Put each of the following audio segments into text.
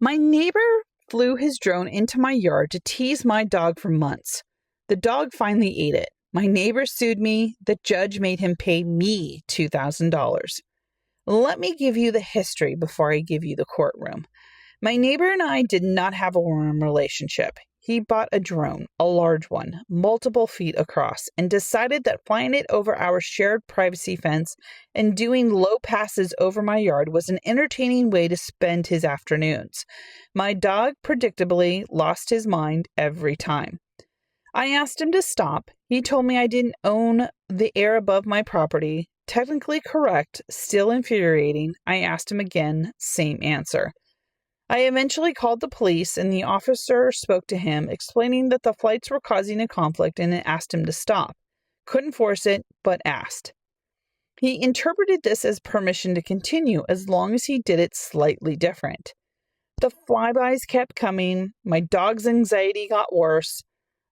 My neighbor flew his drone into my yard to tease my dog for months. The dog finally ate it. My neighbor sued me. The judge made him pay me $2,000. Let me give you the history before I give you the courtroom. My neighbor and I did not have a warm relationship. He bought a drone, a large one, multiple feet across, and decided that flying it over our shared privacy fence and doing low passes over my yard was an entertaining way to spend his afternoons. My dog predictably lost his mind every time. I asked him to stop. He told me I didn't own the air above my property. Technically correct, still infuriating. I asked him again, same answer. I eventually called the police, and the officer spoke to him, explaining that the flights were causing a conflict and asked him to stop. Couldn't force it, but asked. He interpreted this as permission to continue as long as he did it slightly different. The flybys kept coming. My dog's anxiety got worse.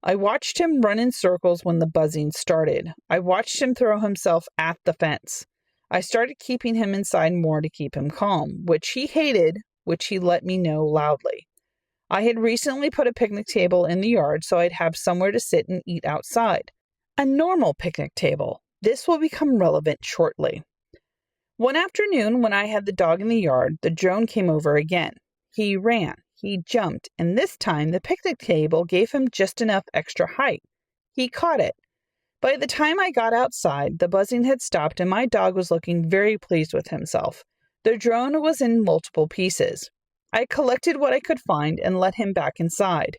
I watched him run in circles when the buzzing started. I watched him throw himself at the fence. I started keeping him inside more to keep him calm, which he hated, which he let me know loudly. I had recently put a picnic table in the yard so I'd have somewhere to sit and eat outside. A normal picnic table. This will become relevant shortly. One afternoon, when I had the dog in the yard, the drone came over again. He ran, he jumped, and this time the picnic table gave him just enough extra height. He caught it. By the time I got outside, the buzzing had stopped and my dog was looking very pleased with himself. The drone was in multiple pieces. I collected what I could find and let him back inside.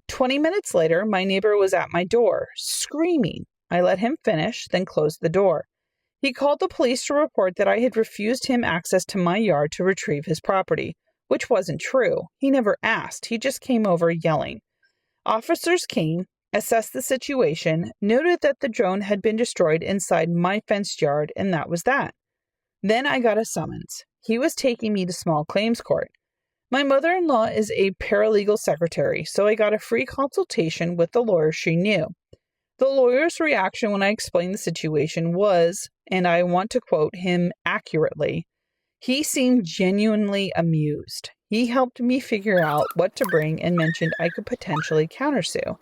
20 minutes later, my neighbor was at my door, screaming. I let him finish, then closed the door. He called the police to report that I had refused him access to my yard to retrieve his property, which wasn't true. He never asked. He just came over yelling. Officers came, assessed the situation, noted that the drone had been destroyed inside my fenced yard, and that was that. Then I got a summons. He was taking me to small claims court. My mother-in-law is a paralegal secretary, so I got a free consultation with the lawyer she knew. The lawyer's reaction when I explained the situation was, and I want to quote him accurately, he seemed genuinely amused. He helped me figure out what to bring and mentioned I could potentially countersue.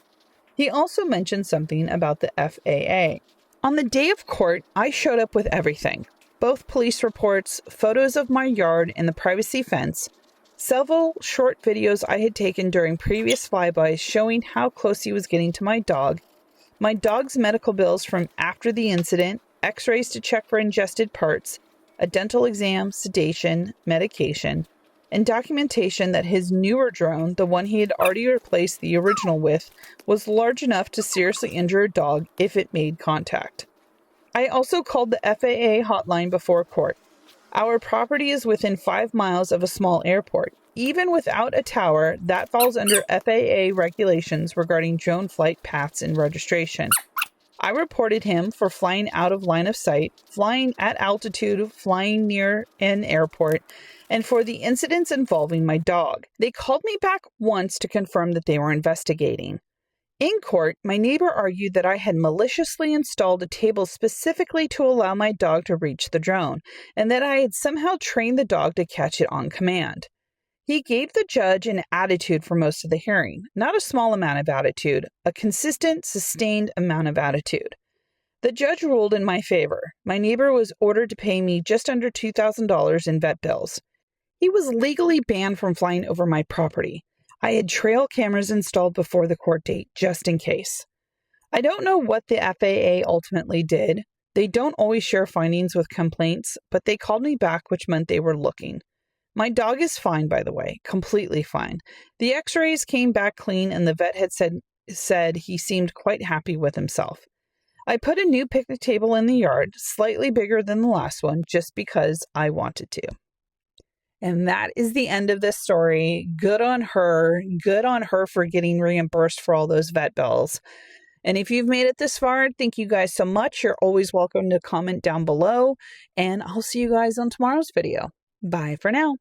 He also mentioned something about the FAA. On the day of court, I showed up with everything. Both police reports, photos of my yard and the privacy fence, several short videos I had taken during previous flybys showing how close he was getting to my dog's medical bills from after the incident, x-rays to check for ingested parts, a dental exam, sedation, medication, and documentation that his newer drone, the one he had already replaced the original with, was large enough to seriously injure a dog if it made contact. I also called the FAA hotline before court. Our property is within 5 miles of a small airport. Even without a tower, that falls under FAA regulations regarding drone flight paths and registration. I reported him for flying out of line of sight, flying at altitude, flying near an airport, and for the incidents involving my dog. They called me back once to confirm that they were investigating. In court, my neighbor argued that I had maliciously installed a table specifically to allow my dog to reach the drone, and that I had somehow trained the dog to catch it on command. He gave the judge an attitude for most of the hearing, not a small amount of attitude, a consistent, sustained amount of attitude. The judge ruled in my favor. My neighbor was ordered to pay me just under $2,000 in vet bills. He was legally banned from flying over my property. I had trail cameras installed before the court date, just in case. I don't know what the FAA ultimately did. They don't always share findings with complaints, but they called me back, which meant they were looking. My dog is fine, by the way, completely fine. The x-rays came back clean, and the vet had said he seemed quite happy with himself. I put a new picnic table in the yard, slightly bigger than the last one, just because I wanted to. And that is the end of this story. Good on her. Good on her for getting reimbursed for all those vet bills. And if you've made it this far, thank you guys so much. You're always welcome to comment down below. And I'll see you guys on tomorrow's video. Bye for now.